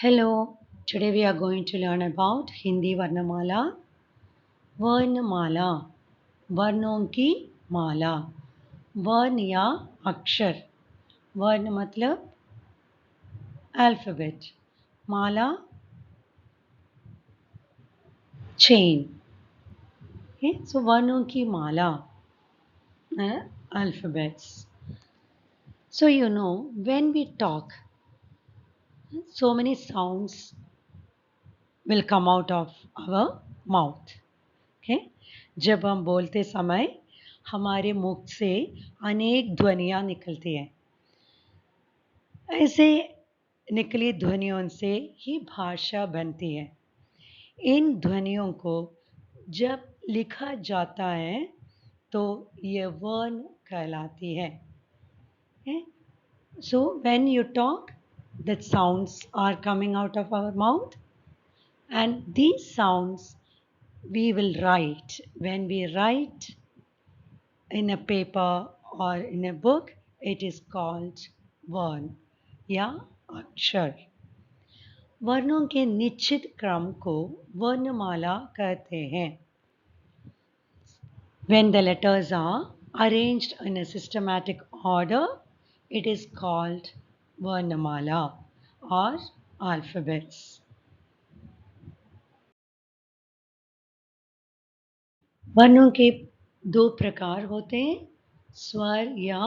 Hello, today we are going to learn about Hindi Varnamala. वर्णमाला, वर्णों की माला, वर्ण या अक्षर, वर्ण मतलब अल्फाबेट, माला चेन. Okay, so वर्णों की माला, alphabets. So when we talk, so many sounds will come out of our mouth. Okay? जब हम बोलते समय हमारे मुख से अनेक ध्वनियाँ निकलती हैं. ऐसे निकली ध्वनियों से ही भाषा बनती है. इन ध्वनियों को जब लिखा जाता है तो ये वर्ण कहलाती है. So when you talk, the sounds are coming out of our mouth, and these sounds we will write. When we write in a paper or in a book, it is called वर्ण या अक्षर. वर्णों के निश्चित क्रम को वर्णमाला कहते हैं. When the letters are arranged in a systematic order, it is called वर्णमाला or alphabets. वर्णों के दो प्रकार होते हैं, स्वर या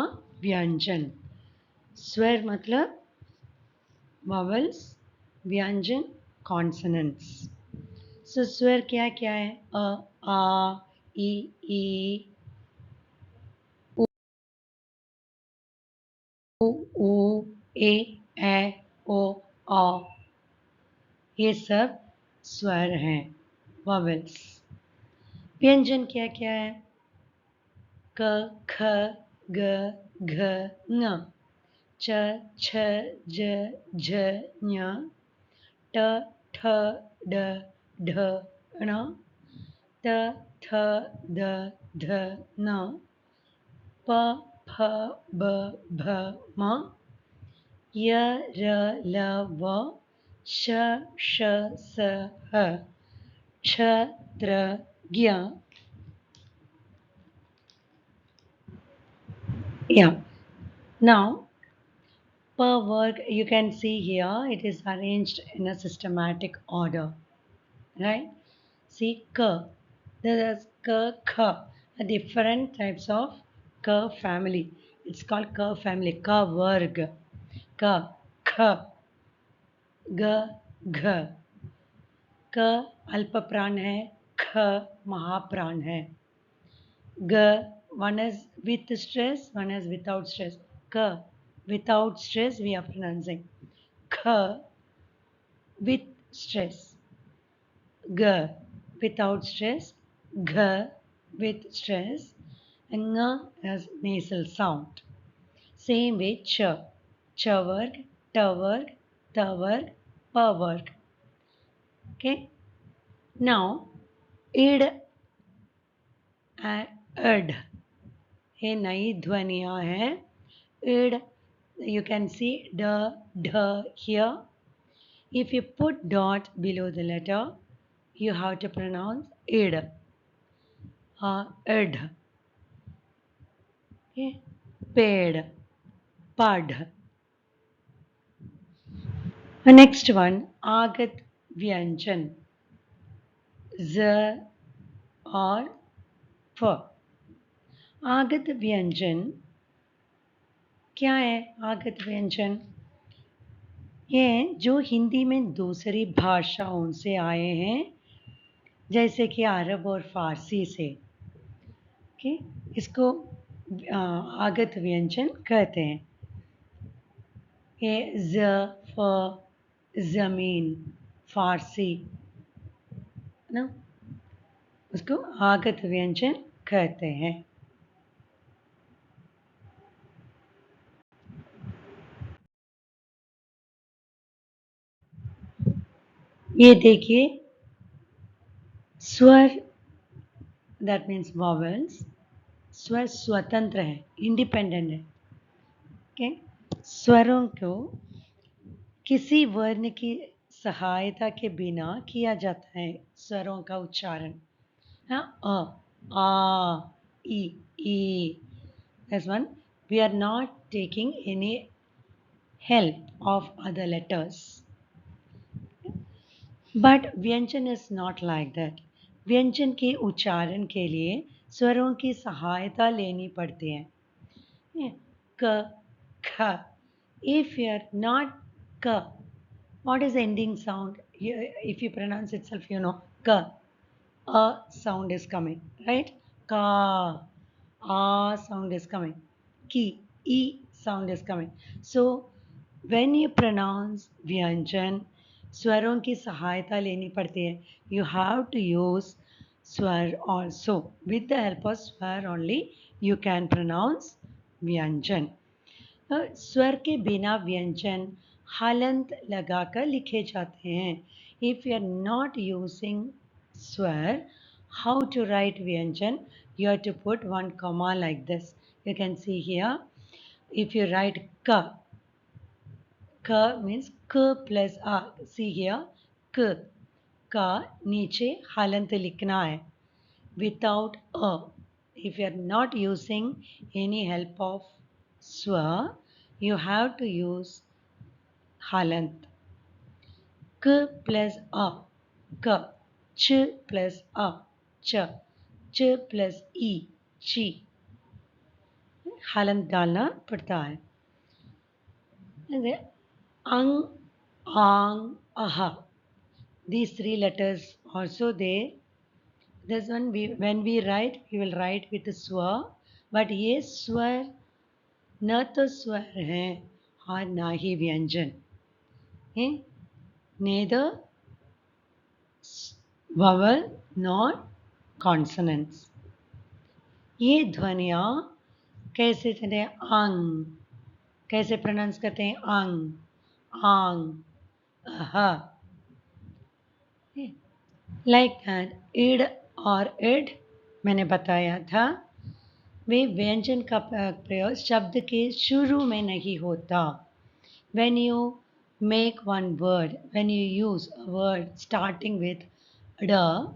व्यंजन. स्वर मतलब vowels, व्यंजन consonants. So स्वर क्या क्या है? अ, आ, ई, ऊ, ए, ओ, आ. ये सब स्वर हैं, vowels. व्यंजन क्या क्या है? क, ख, ग, घ, ङ. च, छ, ज, झ, ञ. ट, ठ, ड, ढ, ण. त, थ, द, ध, न. प, फ, ब, भ, म. य, र, ल, व. श, ष, स, ह. क्ष, त्र, ज्ञ. Yeah. Now, per word you can see here it is arranged in a systematic order. Right? See K. There is K, Kh. Different types of K family. It's called K family. K varg. K, Kh, G, Gh. K अल्प प्राण है, Kh महाप्राण है. G, one is with stress, one is without stress. K, without stress we are pronouncing. Kh, with stress. G, without stress. Gh, with stress. And Ng as nasal sound. Same way Ch. Ch varg, T varg, T varg, P varg. Okay. Now, id and ed. ये नई ध्वनियाँ हैं. id, you can see d, dh here. If you put dot below the letter, you have to pronounce id. Id. Okay. Paid. Pad. The next one, आगत व्यंजन. Z और फ. आगत व्यंजन क्या है? आगत व्यंजन ये जो हिंदी में दूसरी भाषाओं से आए हैं, जैसे कि अरब और फारसी से. okay? इसको आगत व्यंजन कहते हैं. ये ज, फ, जमीन, फारसी ना, उसको आगत व्यंजन कहते हैं. ये देखिए स्वर, दैट मीन्स वॉवेल्स, स्वर स्वतंत्र है, इंडिपेंडेंट है. ओके. स्वरों को किसी वर्ण की सहायता के बिना किया जाता है स्वरों का उच्चारण. हाँ, आ, ई. This one, we are not taking any help of other letters. But व्यंजन is not like that. व्यंजन के उच्चारण के लिए स्वरों की सहायता लेनी पड़ती है. क, ख. If you are not k, what is the ending sound? If you pronounce itself, you know k. A sound is coming, right? Ka. A sound is coming. Ki. E sound is coming. So when you pronounce व्यंजन स्वरों की सहायता लेनी पड़ती है. You have to use स्वर also. With the help of स्वर only you can pronounce व्यंजन. स्वर के बिना व्यंजन हलंत लगाकर लिखे जाते हैं. If you are not using स्वर, how to write व्यंजन? You have to put one comma like this. You can see here. If you write ka, ka means k plus a. See here, k. का नीचे हलंत लिखना है without a. If you are not using any help of swa, you have to use halant. K plus a, k. Ch plus a, ch. Ch plus e, chi. हलंत डालना पड़ता है. Ang, ang, aha. These three letters also there. This one when we write, we will write with swa, but ये स्वर न तो स्वर हैं और ना ही व्यंजन हैं. Neither vowel nor consonants. ये ध्वनियाँ कैसे चलते हैं? अंग. कैसे प्रोनाउंस करते हैं? अंग, आंग, अहा. Like that. इड और इड मैंने बताया था. वे व्यंजन का प्रयोग शब्द के शुरू में नहीं होता. When you make one word, when you use a word starting with da,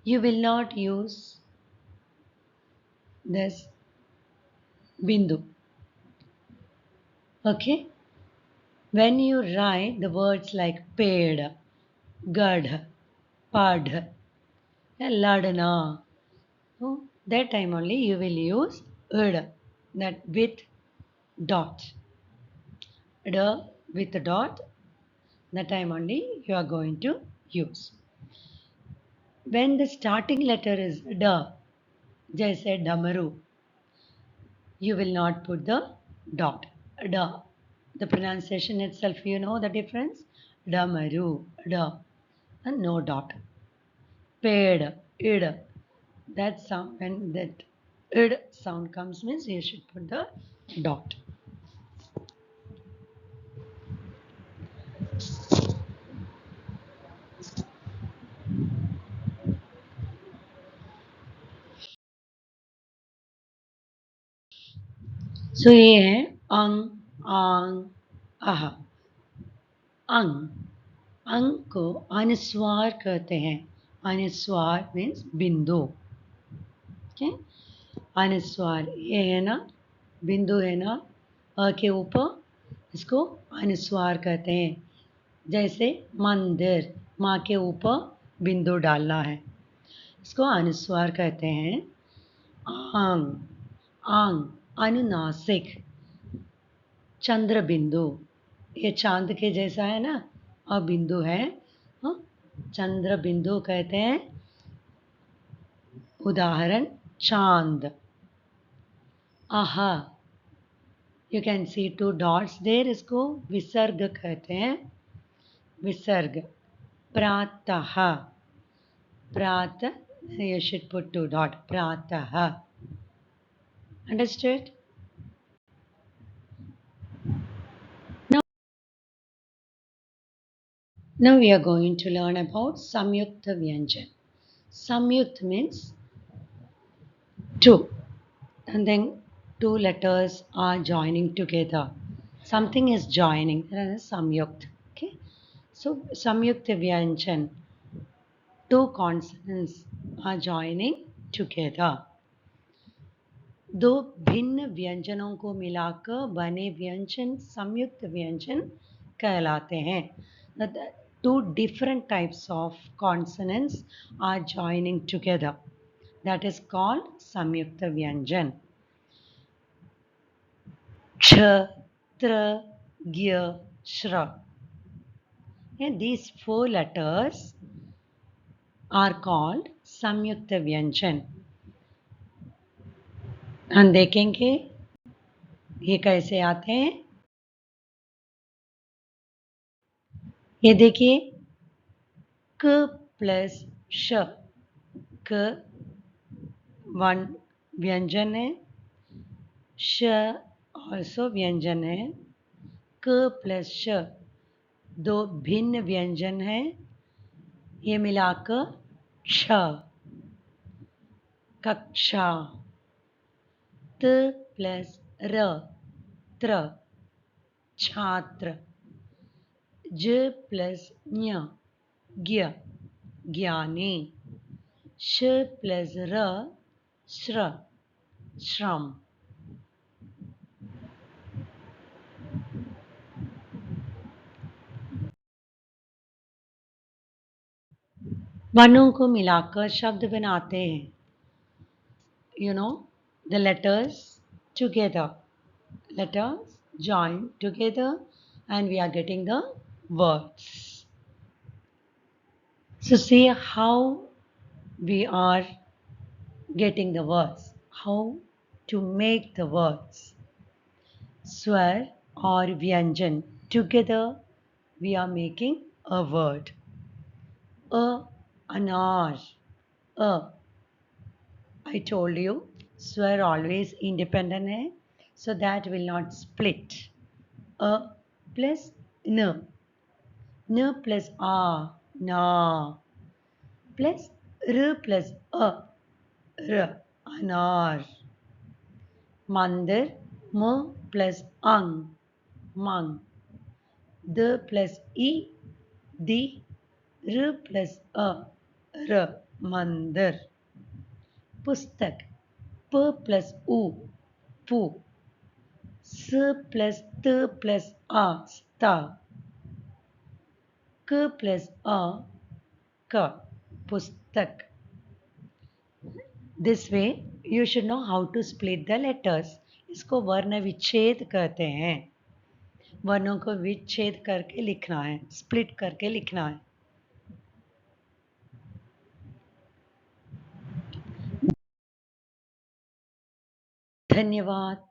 you will not use this bindu. Okay? When you write the words like ped, gad, pad, ladna, that time only you will use id, that with dot. Da with the dot, that time only you are going to use. When the starting letter is da, jaise damaru, you will not put the dot. Da. The pronunciation itself, you know the difference? Damaru, da, and no dot. Ped, id. That sound, when that id sound comes means you should put the dot. So ये है अंग, आंग, आहा. अंग. अंग को अनुस्वार कहते हैं. अनुस्वार मीन्स बिंदु. Okay? अनुस्वार ये है ना, बिंदु है ना अ के ऊपर, इसको अनुस्वार कहते हैं. जैसे मंदिर, माँ के ऊपर बिंदु डालना है, इसको अनुस्वार कहते हैं. आंग. आंग अनुनासिक. चंद्र बिंदु, ये चांद के जैसा है ना, और बिंदु है, चंद्र बिंदु कहते हैं. उदाहरण चांद. आहा. You can see two dots there, इसको विसर्ग कहते हैं. विसर्ग. प्रातः. प्रातः, you should put two dot. प्रातः. Understood? Now we are going to learn about Samyukta Vyanjan. Samyukt means two, and then two letters are joining together. Something is joining, that is Samyukt. Okay? So samyukta vyanjan, two consonants are joining together. दो भिन्न व्यंजनों को मिलाकर बने व्यंजन संयुक्त व्यंजन कहलाते हैं. The two different types of consonants are joining together. That is called samyukta vyanjan. Ch, tra, gya, shra. And these four letters are called samyukta vyanjan. हम देखेंगे ये कैसे आते हैं. ये देखिए क प्लस श, क वन व्यंजन है, श ऑल्सो व्यंजन है, क प्लस श दो भिन्न व्यंजन है, ये मिलाकर छ. कक्षा. त प्लस र, त्र छात्र. ज प्लस ञ, ज्ञ ज्ञानी. श प्लस र, श्र श्रम. वर्णों को मिलाकर शब्द बनाते हैं. You know, the letters together. Letters join together and we are getting the words. So see how we are getting the words. How to make the words. Swar or vyanjan. Together we are making a word. Anar. I told you swar always independent hai, so that will not split. A plus n. N plus a, na. Plus r plus a, r, anar. Mandir, m plus ang, mang. D plus e, di. R plus a, r, mandir. Pustak, p plus u, pu. S plus t plus a, sta. K plus a, ka, pustak. This way you should know how to split the letters. इसको वर्ण विच्छेद कहते हैं. वर्णों को विच्छेद करके लिखना है, स्प्लिट करके लिखना है. धन्यवाद.